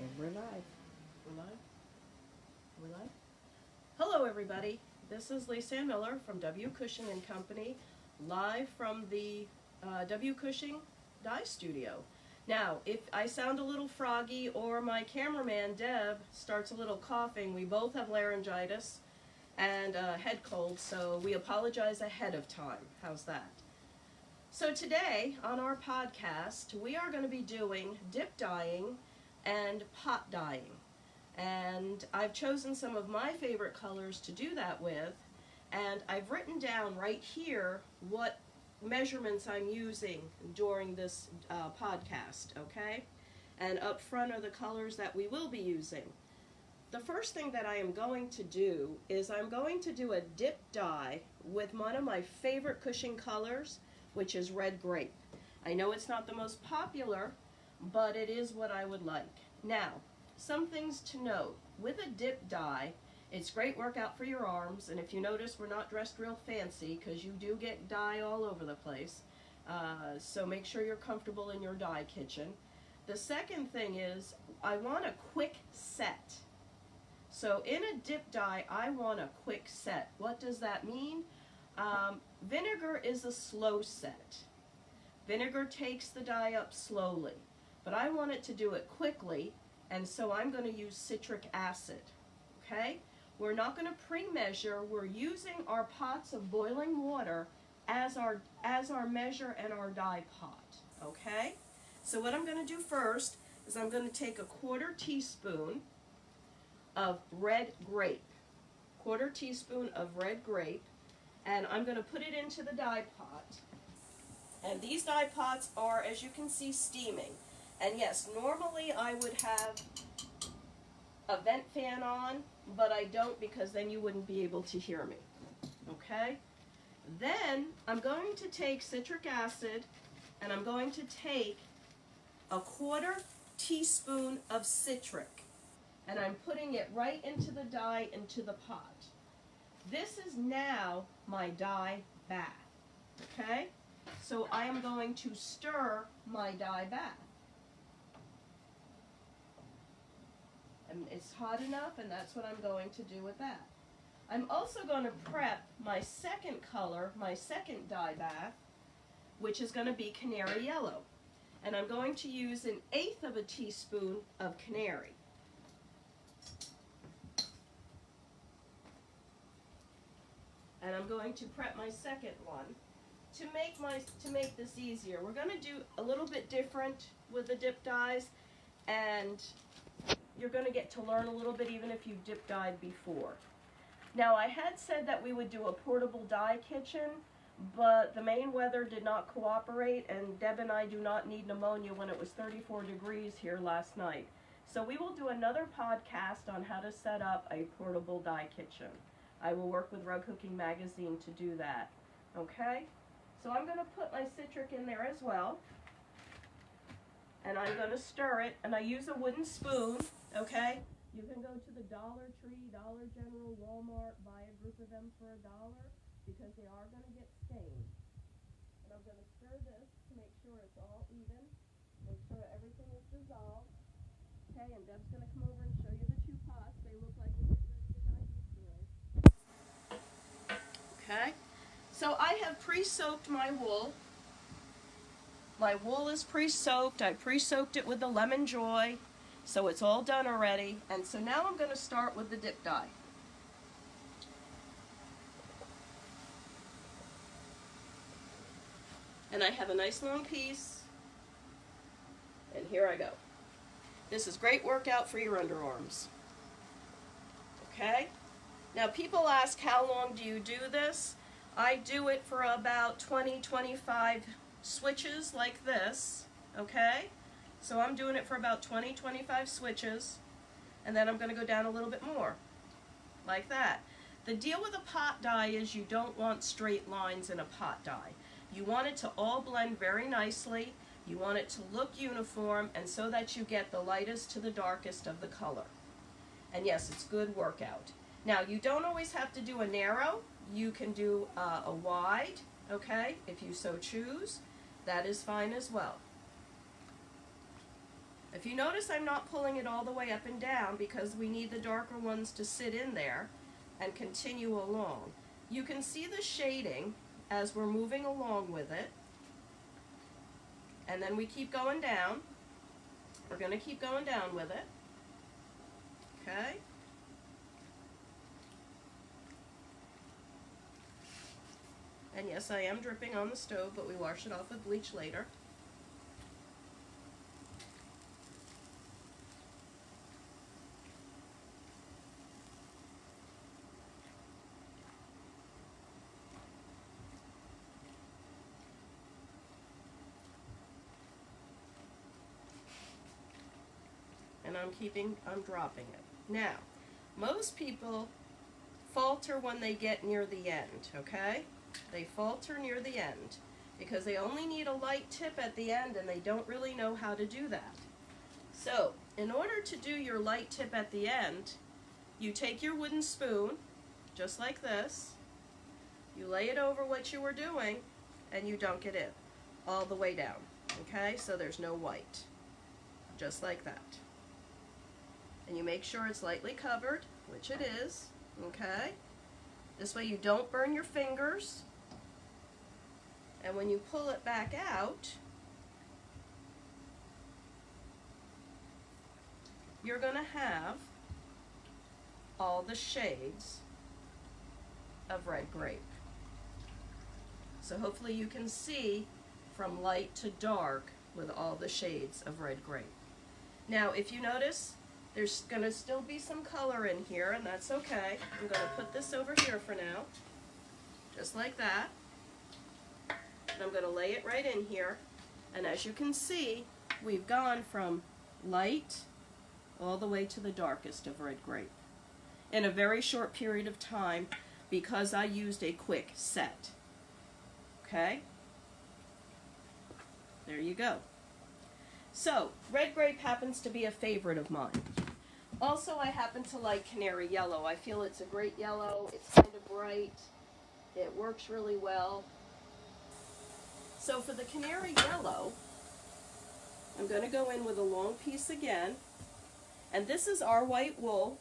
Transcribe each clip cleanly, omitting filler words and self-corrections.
And we're live. We're live? We're live? Hello, everybody. This is Lisanne Miller from W, Cushing and Company, live from the W Cushing Dye Studio. Now, if I sound a little froggy or my cameraman, Deb, starts a little coughing, we both have laryngitis and head cold, so we apologize ahead of time. How's that? So today, on our podcast, we are going to be doing dip dyeing and pot dyeing. And I've chosen some of my favorite colors to do that with, and I've written down right here what measurements I'm using during this podcast, okay? And up front are the colors that we will be using. The first thing that I am going to do is I'm going to do a dip dye with one of my favorite Cushing colors, which is red grape. I know it's not the most popular, but it is what I would like. Now, some things to note. With a dip dye, it's great workout for your arms, and if you notice, we're not dressed real fancy because you do get dye all over the place. So make sure you're comfortable in your dye kitchen. The second thing is, I want a quick set. So in a dip dye, I want a quick set. What does that mean? Vinegar is a slow set. Vinegar takes the dye up slowly, but I want it to do it quickly, and so I'm going to use citric acid, okay? We're not going to pre-measure. We're using our pots of boiling water as our measure and our dye pot, okay? So what I'm going to do first is I'm going to take a 1/4 teaspoon of red grape, 1/4 teaspoon of red grape, and I'm going to put it into the dye pot. And these dye pots are, as you can see, steaming. And yes, normally I would have a vent fan on, but I don't because then you wouldn't be able to hear me. Okay? Then I'm going to take citric acid and I'm going to take a 1/4 teaspoon of citric. And I'm putting it right into the dye, into the pot. This is now my dye bath. Okay? So I am going to stir my dye bath. And it's hot enough, and that's what I'm going to do with that. I'm also going to prep my second color, my second dye bath, which is going to be Canary Yellow. And I'm going to use 1/8 of a teaspoon of Canary. And I'm going to prep my second one. To make this easier, we're going to do a little bit different with the dip dyes, and you're going to get to learn a little bit even if you've dip dyed before. Now, I had said that we would do a portable dye kitchen, but the Maine weather did not cooperate, and Deb and I do not need pneumonia when it was 34 degrees here last night. So we will do another podcast on how to set up a portable dye kitchen. I will work with Rug Hooking Magazine to do that. Okay? So I'm going to put my citric in there as well. And I'm going to stir it. And I use a wooden spoon. Okay? You can go to the Dollar Tree, Dollar General, Walmart, buy a group of them for $1 because they are going to get stained. And I'm going to stir this to make sure it's all even. Make sure everything is dissolved. Okay? And Deb's going to come over and show you the 2 pots. They look like we're getting ready to dye these today. Okay, so I have pre-soaked my wool. My wool is pre-soaked. I pre-soaked it with the Lemon Joy, so it's all done already. And so now I'm going to start with the dip dye. And I have a nice long piece, and here I go. This is great workout for your underarms. Okay? Now, people ask, how long do you do this? I do it for about 20, 25 switches like this, okay? So I'm doing it for about 20, 25 switches, and then I'm going to go down a little bit more, like that. The deal with a pot dye is you don't want straight lines in a pot dye. You want it to all blend very nicely. You want it to look uniform, and so that you get the lightest to the darkest of the color. And yes, it's good workout. Now, you don't always have to do a narrow. You can do a wide, okay, if you so choose. That is fine as well. If you notice, I'm not pulling it all the way up and down because we need the darker ones to sit in there and continue along. You can see the shading as we're moving along with it. And then we keep going down. We're going to keep going down with it. Okay? And yes, I am dripping on the stove, but we wash it off with bleach later. And I'm dropping it. Now, most people falter when they get near the end, okay? They falter near the end because they only need a light tip at the end and they don't really know how to do that. So, in order to do your light tip at the end, you take your wooden spoon, just like this, you lay it over what you were doing, and you dunk it in, all the way down, okay? So there's no white, just like that. And you make sure it's lightly covered, which it is, okay? This way you don't burn your fingers. And when you pull it back out, you're going to have all the shades of red grape. So hopefully you can see from light to dark with all the shades of red grape. Now, if you notice, there's going to still be some color in here, and that's okay. I'm going to put this over here for now, just like that. And I'm going to lay it right in here. And as you can see, we've gone from light all the way to the darkest of red grape in a very short period of time because I used a quick set. Okay? There you go. So, red grape happens to be a favorite of mine. Also, I happen to like Canary Yellow. I feel it's a great yellow. It's kind of bright. It works really well. So for the Canary Yellow, I'm going to go in with a long piece again. And this is our white wool.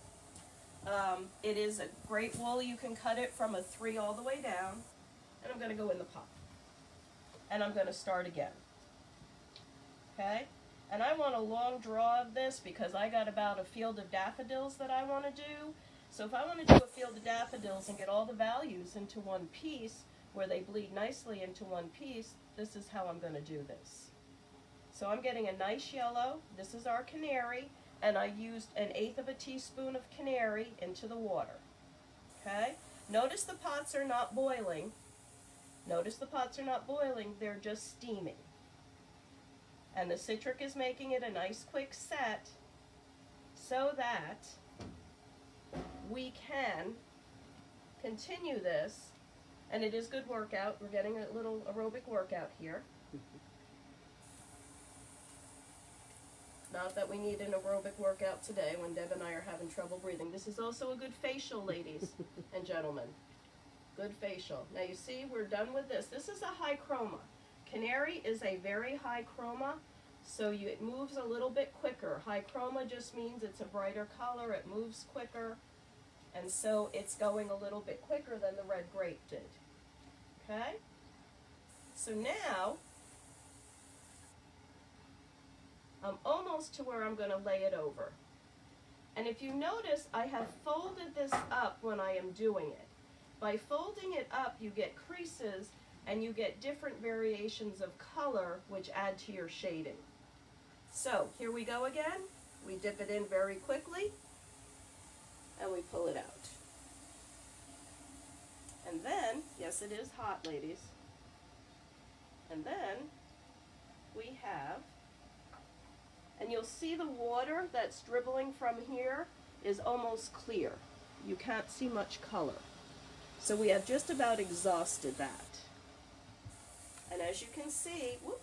It is a great wool. You can cut it from a 3 all the way down. And I'm going to go in the pot. And I'm going to start again. Okay? And I want a long draw of this because I got about a field of daffodils that I want to do. So if I want to do a field of daffodils and get all the values into one piece where they bleed nicely into one piece, this is how I'm going to do this. So I'm getting a nice yellow. This is our canary, and I used 1/8 of a teaspoon of canary into the water. Okay? Notice the pots are not boiling. Notice the pots are not boiling, they're just steaming. And the citric is making it a nice quick set so that we can continue this. And it is good workout. We're getting a little aerobic workout here. Not that we need an aerobic workout today when Deb and I are having trouble breathing. This is also a good facial, ladies and gentlemen. Good facial. Now you see, we're done with this. This is a high chroma. Canary is a very high chroma, so it moves a little bit quicker. High chroma just means it's a brighter color, it moves quicker, and so it's going a little bit quicker than the red grape did. Okay? So now, I'm almost to where I'm going to lay it over. And if you notice, I have folded this up when I am doing it. By folding it up, you get creases and you get different variations of color which add to your shading. So, here we go again. We dip it in very quickly and we pull it out. And then, yes, it is hot, ladies. And then we have, and you'll see the water that's dribbling from here is almost clear. You can't see much color. So we have just about exhausted that. And as you can see, whoop,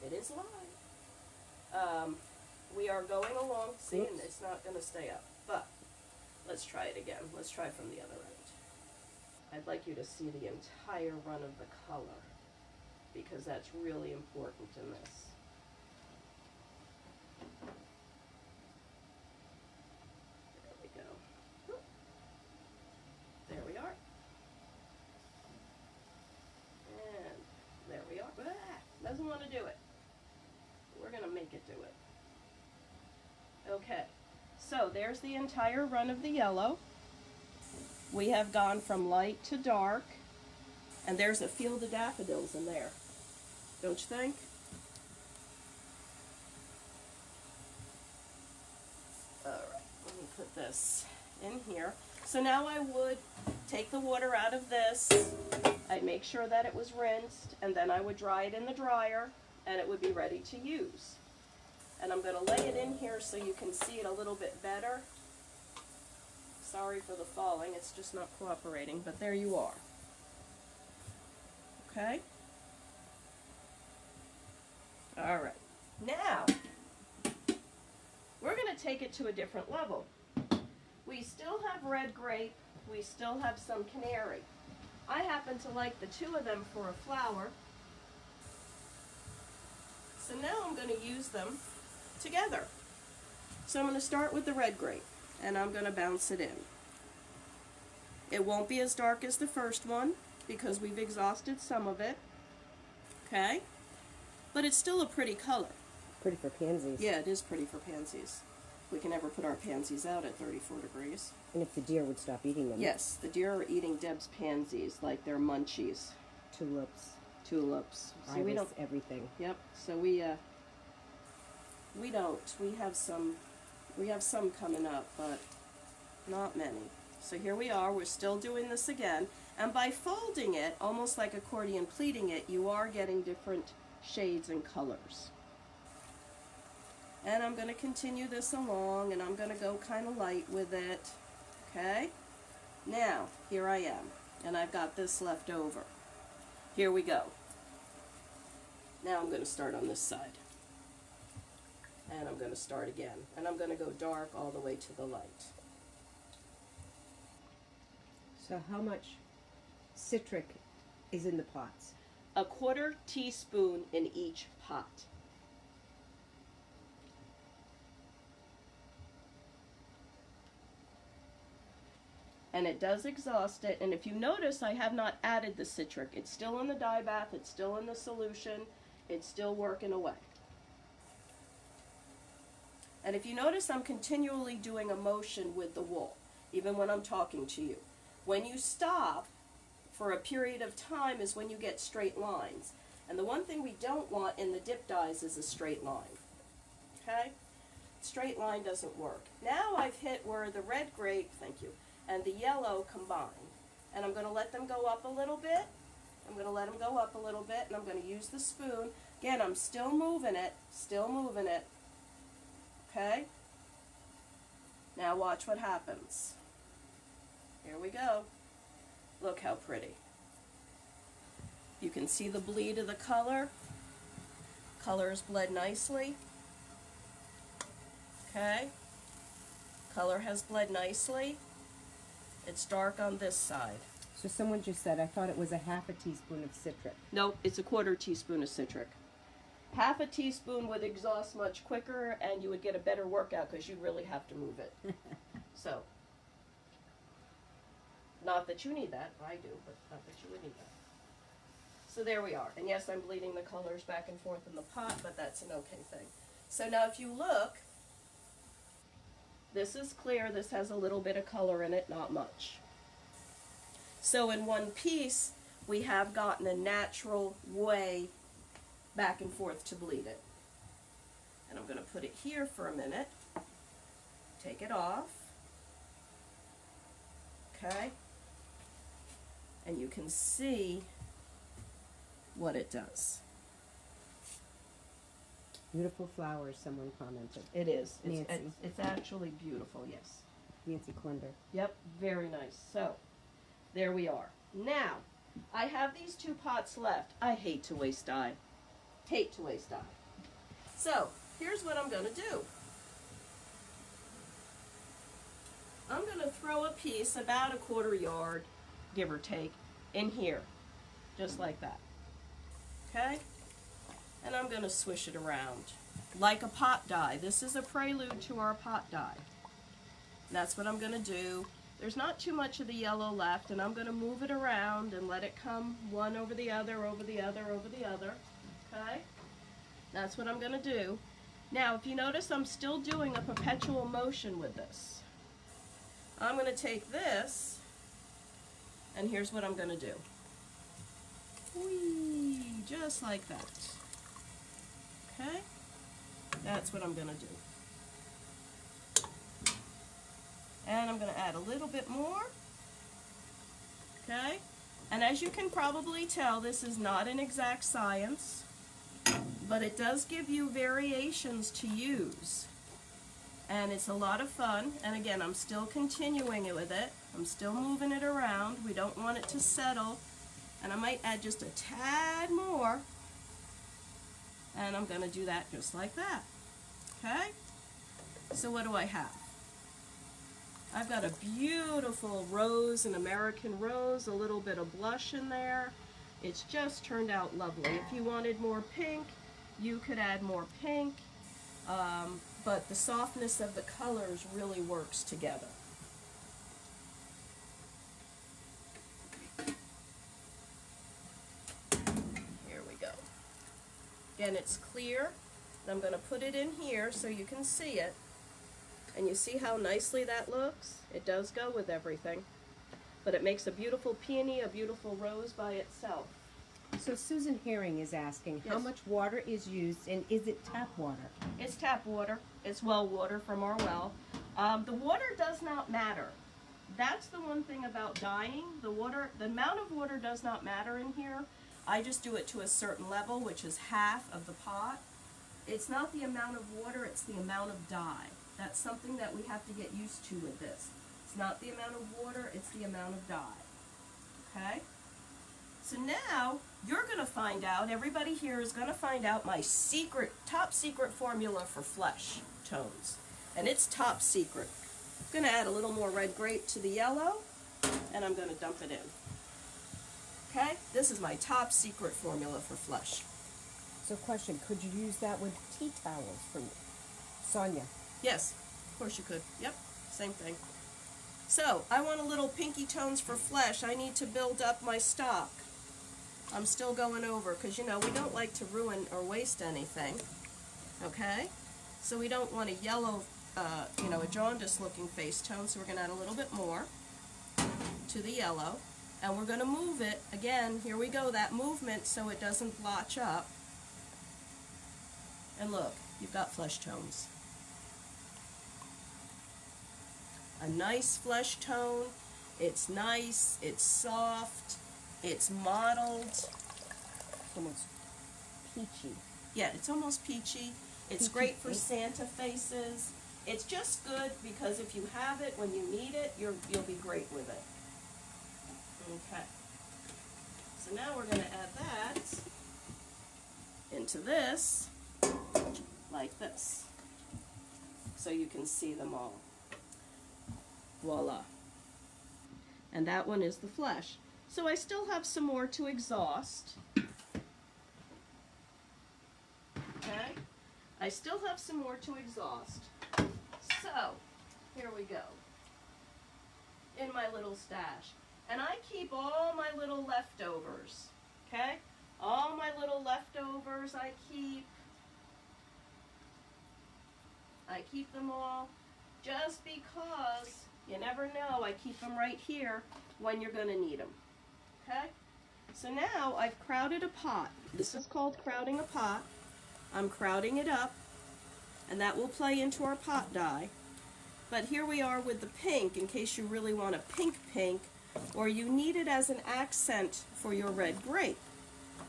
it is live. We are going along, see, and it's not going to stay up. But let's try it again. Let's try from the other end. I'd like you to see the entire run of the color because that's really important in this. Doesn't want to do it. We're going to make it do it. Okay, so there's the entire run of the yellow. We have gone from light to dark, and there's a field of daffodils in there, don't you think? All right, let me put this in here. So now I would take the water out of this, I'd make sure that it was rinsed, and then I would dry it in the dryer, and it would be ready to use. And I'm going to lay it in here so you can see it a little bit better. Sorry for the falling, it's just not cooperating, but there you are. Okay? All right. Now, we're going to take it to a different level. We still have red grape, we still have some canary. I happen to like the two of them for a flower. So now I'm going to use them together. So I'm going to start with the red grape, and I'm going to bounce it in. It won't be as dark as the first one because we've exhausted some of it. Okay? But it's still a pretty color. Pretty for pansies. Yeah, it is pretty for pansies. We can never put our pansies out at 34 degrees. And if the deer would stop eating them. Yes, the deer are eating Deb's pansies like they're munchies. Tulips. Tulips. See, Iris, we don't. everything. Yep. So we don't. We have some. We have some coming up, but not many. So here we are. We're still doing this again, and by folding it, almost like accordion pleating it, you are getting different shades and colors. And I'm going to continue this along, and I'm going to go kind of light with it. Okay? Now, here I am, and I've got this left over. Here we go. Now I'm going to start on this side. And I'm going to start again. And I'm going to go dark all the way to the light. So how much citric is in the pots? 1/4 teaspoon in each pot. And it does exhaust it, and if you notice, I have not added the citric. It's still in the dye bath, it's still in the solution, it's still working away. And if you notice, I'm continually doing a motion with the wool, even when I'm talking to you. When you stop for a period of time is when you get straight lines. And the one thing we don't want in the dip dyes is a straight line. Okay? Straight line doesn't work. Now I've hit where the red grape, thank you, and the yellow combine. And I'm going to let them go up a little bit. I'm going to let them go up a little bit, and I'm going to use the spoon. Again, I'm still moving it, Okay? Now watch what happens. Here we go. Look how pretty. You can see the bleed of the color. Color is bled nicely. Okay? Color has bled nicely. It's dark on this side. So someone just said, I thought it was a 1/2 teaspoon of citric. Nope, it's 1/4 teaspoon of citric. 1/2 teaspoon would exhaust much quicker, and you would get a better workout because you really have to move it. So, not that you need that, I do, but not that you would need that. So there we are. And yes, I'm bleeding the colors back and forth in the pot, but that's an okay thing. So now if you look, this is clear, this has a little bit of color in it, not much. So in one piece, we have gotten a natural way back and forth to bleed it. And I'm going to put it here for a minute. Take it off. Okay? And you can see what it does. Beautiful flowers, someone commented. It is. Nancy. It's actually beautiful, yes. Nancy Klunder. Yep, very nice. So, there we are. Now, I have these 2 pots left. I hate to waste dye. Hate to waste dye. So, here's what I'm going to do. I'm going to throw a piece about 1/4 yard, give or take, in here. Just like that. Okay? And I'm going to swish it around like a pot dye. This is a prelude to our pot dye. And that's what I'm going to do. There's not too much of the yellow left, and I'm going to move it around and let it come one over the other, over the other, over the other. Okay? That's what I'm going to do. Now, if you notice, I'm still doing a perpetual motion with this. I'm going to take this, and here's what I'm going to do. Whee! Just like that. Okay? That's what I'm going to do. And I'm going to add a little bit more. Okay? And as you can probably tell, this is not an exact science, but it does give you variations to use. And it's a lot of fun. And again, I'm still continuing it with it. I'm still moving it around. We don't want it to settle. And I might add just a tad more. And I'm going to do that just like that. Okay? So what do I have? I've got a beautiful rose, an American rose, a little bit of blush in there. It's just turned out lovely. If you wanted more pink, you could add more pink, but the softness of the colors really works together. Here we go. Again, it's clear. I'm going to put it in here so you can see it. And you see how nicely that looks? It does go with everything. But it makes a beautiful peony, a beautiful rose by itself. So Susan Herring is asking, Yes. how much water is used, and is it tap water? It's tap water. It's well water from our well. The water does not matter. That's the one thing about dyeing. The amount of water does not matter in here. I just do it to a certain level, which is half of the pot. It's not the amount of water, it's the amount of dye. That's something that we have to get used to with this. It's not the amount of water, it's the amount of dye. Okay? So now, you're going to find out, everybody here is going to find out my top secret formula for flesh tones. And it's top secret. I'm going to add a little more red grape to the yellow, and I'm going to dump it in. Okay? This is my top secret formula for flesh. So question, could you use that with tea towels for Sonia? Yes, of course you could. Yep, same thing. So, I want a little pinky tones for flesh. I need to build up my stock. I'm still going over, because, you know, we don't like to ruin or waste anything. Okay? So we don't want a yellow, you know, a jaundice-looking face tone, so we're going to add a little bit more to the yellow. And we're going to move it, again, here we go, that movement so it doesn't blotch up. And look, you've got flesh tones. A nice flesh tone. It's nice, it's soft, it's mottled. It's almost peachy. Yeah, it's almost peachy. It's great for Santa faces. It's just good because if you have it when you need it, you'll be great with it. Okay. So now we're going to add that into this, like this, so you can see them all. Voila. And that one is the flesh. So I still have some more to exhaust. Okay? I still have some more to exhaust. So, here we go. In my little stash. And I keep all my little leftovers. Okay? All my little leftovers I keep them all just because you never know. I keep them right here when you're going to need them. Okay? So now I've crowded a pot. This is called crowding a pot. I'm crowding it up, and that will play into our pot dye. But here we are with the pink, in case you really want a pink, or you need it as an accent for your red grape.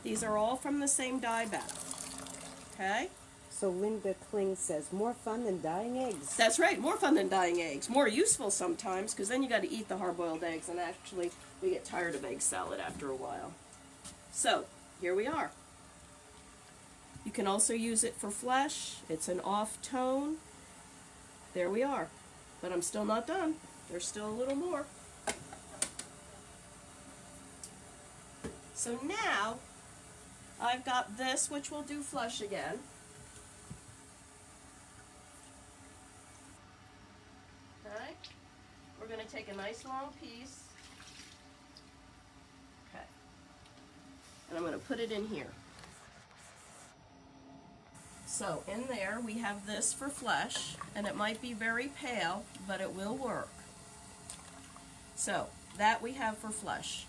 These are all from the same dye bath. Okay? So Linda Kling says, more fun than dyeing eggs. That's right, more fun than dyeing eggs. More useful sometimes, because then you got to eat the hard-boiled eggs, and actually we get tired of egg salad after a while. So, here we are. You can also use it for flesh. It's an off tone. There we are. But I'm still not done. There's still a little more. So now, I've got this, which will do flesh again. Okay. We're going to take a nice long piece. Okay. And I'm going to put it in here. So in there we have this for flesh, and it might be very pale, but it will work. So that we have for flesh.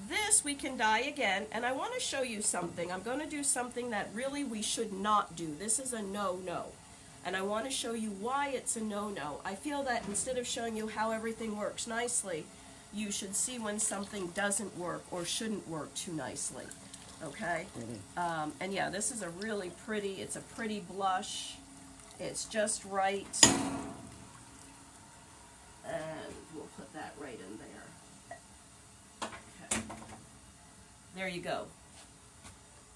This we can dye again, and I want to show you something. I'm going to do something that really we should not do. This is a no-no. And I want to show you why it's a no-no. I feel that instead of showing you how everything works nicely, you should see when something doesn't work or shouldn't work too nicely. Okay? And yeah, this is a really pretty, it's a pretty blush. It's just right. And we'll put that right in there. Okay. There you go.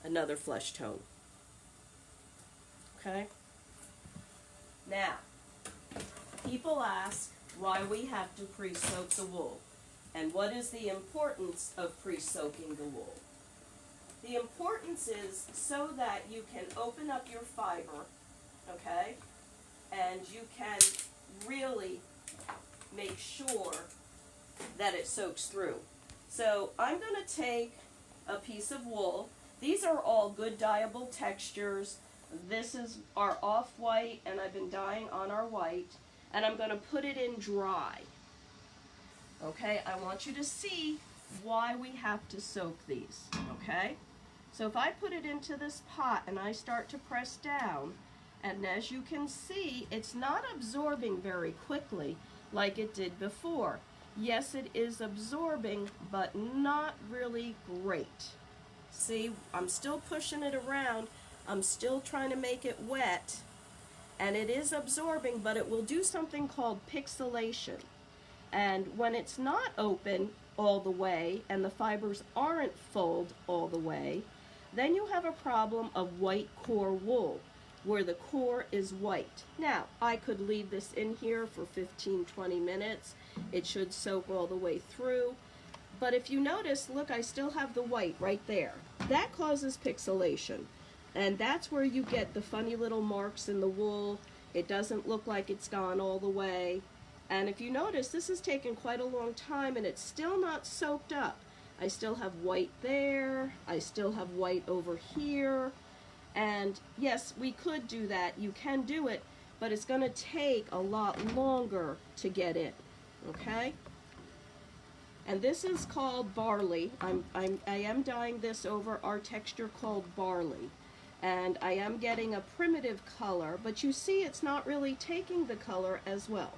Another flesh tone. Okay? Now, people ask why we have to pre-soak the wool. And what is the importance of pre-soaking the wool? The importance is so that you can open up your fiber, okay, and you can really make sure that it soaks through. So I'm going to take a piece of wool. These are all good dyeable textures. This is our off-white, and I've been dyeing on our white, and I'm going to put it in dry. Okay, I want you to see why we have to soak these, okay? So if I put it into this pot and I start to press down, and as you can see, it's not absorbing very quickly like it did before. Yes, it is absorbing, but not really great. See, I'm still pushing it around. I'm still trying to make it wet, and it is absorbing, but it will do something called pixelation. And when it's not open all the way and the fibers aren't fulled all the way, then you have a problem of white core wool, where the core is white. Now, I could leave this in here for 15-20 minutes. It should soak all the way through. But if you notice, look, I still have the white right there. That causes pixelation. And that's where you get the funny little marks in the wool. It doesn't look like it's gone all the way. And if you notice, this has taken quite a long time and it's still not soaked up. I still have white there, I still have white over here, and yes, we could do that, you can do it, but it's going to take a lot longer to get in, okay? And this is called Barley. I am dyeing this over our texture called Barley, and I am getting a primitive color, but you see it's not really taking the color as well.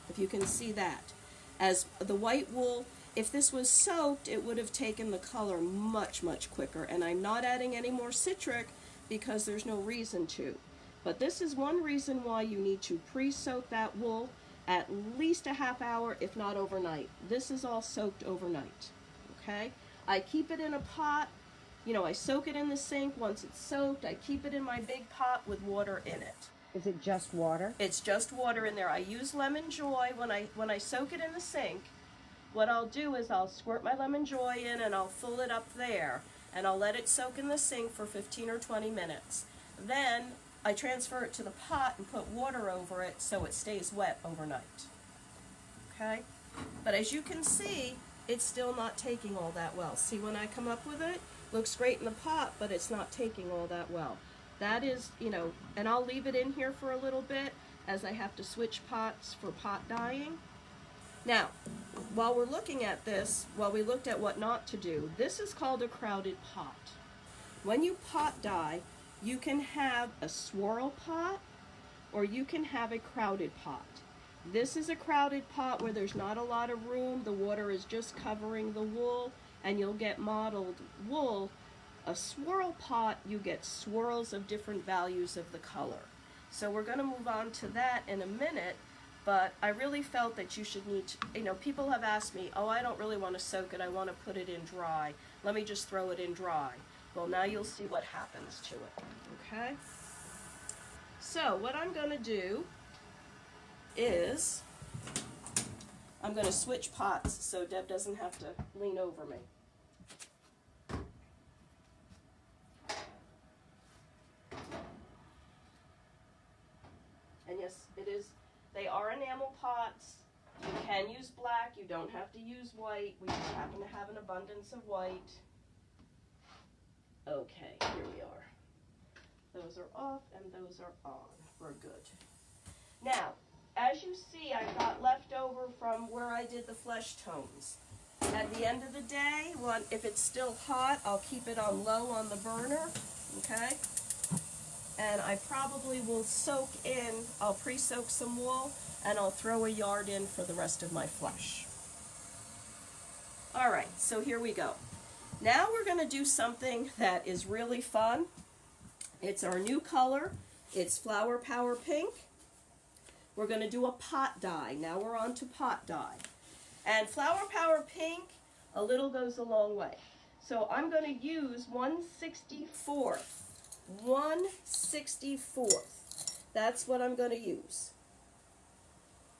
If you can see that. As the white wool, if this was soaked, it would have taken the color much, much quicker. And I'm not adding any more citric because there's no reason to. But this is one reason why you need to pre-soak that wool at least a half hour, if not overnight. This is all soaked overnight, okay? I keep it in a pot. You know, I soak it in the sink. Once it's soaked, I keep it in my big pot with water in it. Is it just water? It's just water in there. I use Lemon Joy when I soak it in the sink. What I'll do is I'll squirt my Lemon Joy in and I'll fill it up there, and I'll let it soak in the sink for 15 or 20 minutes. Then I transfer it to the pot and put water over it so it stays wet overnight. Okay? But as you can see, it's still not taking all that well. See, when I come up with it, looks great in the pot, but it's not taking all that well. That is, you know, and I'll leave it in here for a little bit as I have to switch pots for pot dyeing. Now, while we're looking at this, while we looked at what not to do, this is called a crowded pot. When you pot dye, you can have a swirl pot or you can have a crowded pot. This is a crowded pot where there's not a lot of room, the water is just covering the wool, and you'll get mottled wool. A swirl pot, you get swirls of different values of the color. So we're going to move on to that in a minute, but I really felt that you should need to, you know, people have asked me, oh, I don't really want to soak it, I want to put it in dry. Let me just throw it in dry. Well, now you'll see what happens to it, okay? So what I'm going to do is, I'm going to switch pots so Deb doesn't have to lean over me. And yes, it is, they are enamel pots. You can use black, you don't have to use white. We just happen to have an abundance of white. Okay, here we are. Those are off and those are on. We're good. Now, as you see, I've got leftover from where I did the flesh tones. At the end of the day, if it's still hot, I'll keep it on low on the burner, okay? And I probably will I'll pre-soak some wool, and I'll throw a yard in for the rest of my flesh. All right, so here we go. Now we're going to do something that is really fun. It's our new color. It's Flower Power Pink. We're going to do a pot dye. Now we're on to pot dye. And Flower Power Pink, a little goes a long way. So I'm going to use 1/64. 1/64. That's what I'm going to use.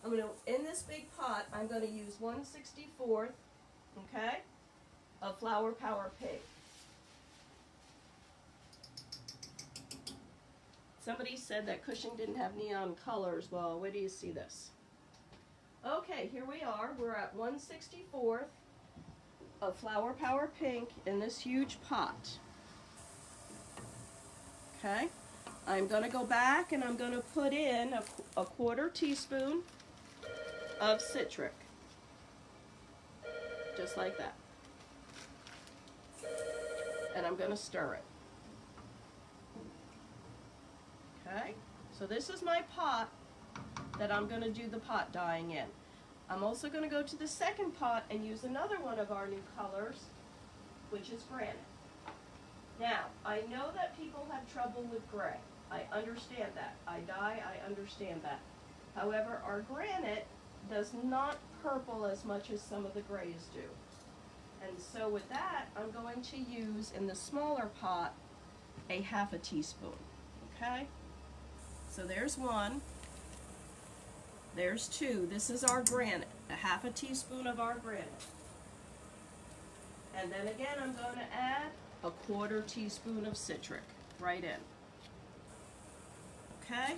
In this big pot, I'm going to use 1/64, okay, of Flower Power Pink. Somebody said that Cushing didn't have neon colors. Well, where do you see this? Okay, here we are. We're at 1/64 of Flower Power Pink in this huge pot. Okay, I'm going to go back and I'm going to put in a 1/4 teaspoon of citric. Just like that. And I'm going to stir it. Okay, so this is my pot that I'm going to do the pot dyeing in. I'm also going to go to the second pot and use another one of our new colors, which is granite. Now, I know that people have trouble with gray. I understand that. I understand that. However, our granite does not purple as much as some of the grays do. And so with that, I'm going to use, in the smaller pot, a 1/2 teaspoon. Okay? So there's 1. There's 2. This is our granite. A 1/2 teaspoon of our granite. And then again, I'm going to add a 1/4 teaspoon of citric right in. Okay?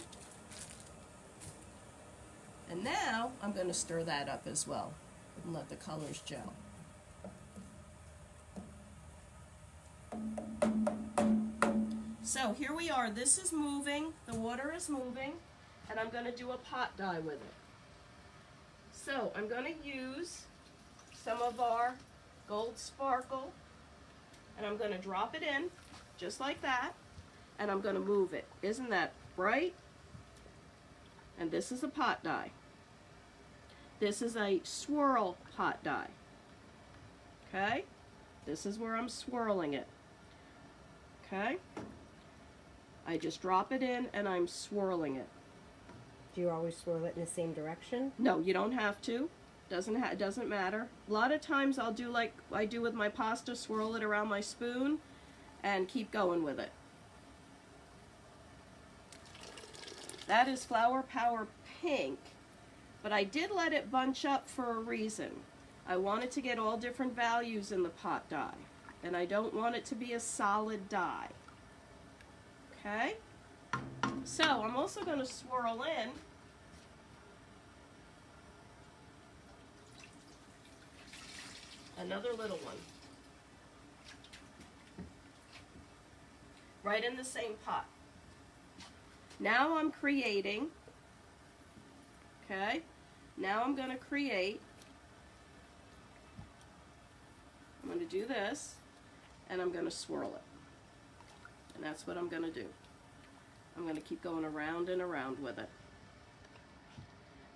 And now I'm going to stir that up as well and let the colors gel. So here we are. This is moving. The water is moving. And I'm going to do a pot dye with it. So I'm going to use some of our Gold Sparkle. And I'm going to drop it in just like that. And I'm going to move it. Isn't that bright? And this is a pot dye. This is a swirl pot dye. Okay? This is where I'm swirling it. Okay? I just drop it in and I'm swirling it. Do you always swirl it in the same direction? No, you don't have to. It doesn't matter. A lot of times I'll do like I do with my pasta, swirl it around my spoon and keep going with it. That is Flower Power Pink, but I did let it bunch up for a reason. I wanted to get all different values in the pot dye, and I don't want it to be a solid dye. Okay? So I'm also going to swirl in another little one. Right in the same pot. Now I'm creating, okay, now I'm going to create, I'm going to do this, and I'm going to swirl it. And that's what I'm going to do. I'm going to keep going around and around with it.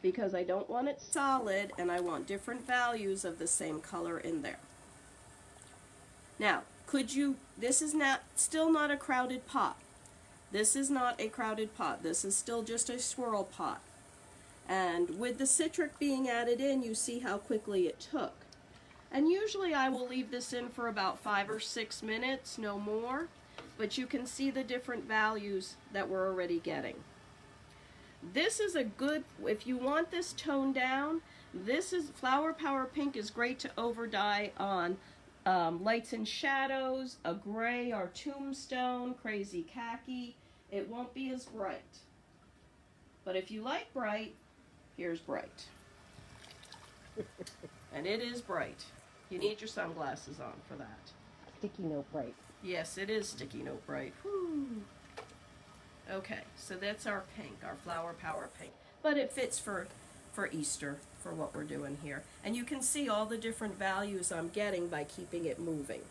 Because I don't want it solid, and I want different values of the same color in there. Now, this is still not a crowded pot. This is not a crowded pot. This is still just a swirl pot. And with the citric being added in, you see how quickly it took. And usually I will leave this in for about 5 or 6 minutes, no more. But you can see the different values that we're already getting. This is a good, if you want this toned down, Flower Power Pink is great to over dye on lights and shadows, a gray or tombstone, crazy khaki. It won't be as bright. But if you like bright, here's bright. And it is bright. You need your sunglasses on for that. Sticky note bright. Yes, it is sticky note bright. Whew. Okay, so that's our pink, our Flower Power pink. But it fits for Easter, for what we're doing here. And you can see all the different values I'm getting by keeping it moving.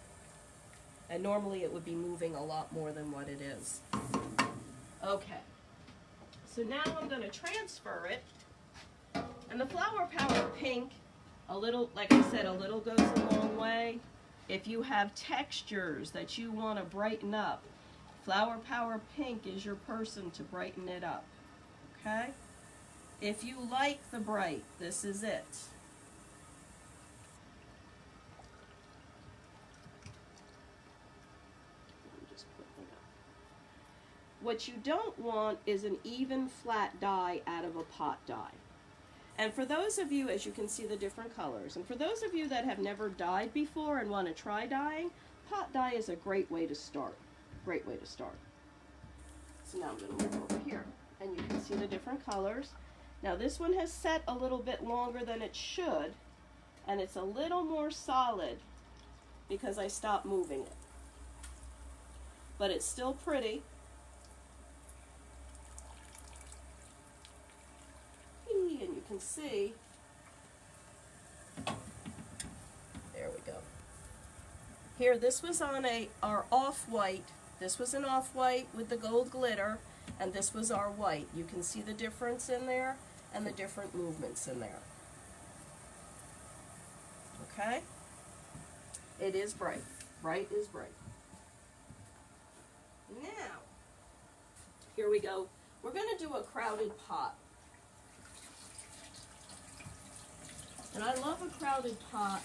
And normally it would be moving a lot more than what it is. Okay, so now I'm going to transfer it. And the Flower Power pink, a little, like I said, a little goes a long way. If you have textures that you want to brighten up, Flower Power pink is your person to brighten it up. Okay? If you like the bright, this is it. What you don't want is an even flat dye out of a pot dye. And for those of you, as you can see the different colors, and for those of you that have never dyed before and want to try dyeing, pot dye is a great way to start. Great way to start. So now I'm going to move over here, and you can see the different colors. Now this one has set a little bit longer than it should, and it's a little more solid because I stopped moving it. But it's still pretty. And you can see, there we go. Here, this was on our off-white. This was an off-white with the gold glitter, and this was our white. You can see the difference in there and the different movements in there. Okay? It is bright. Bright is bright. Now, here we go. We're going to do a crowded pot. And I love a crowded pot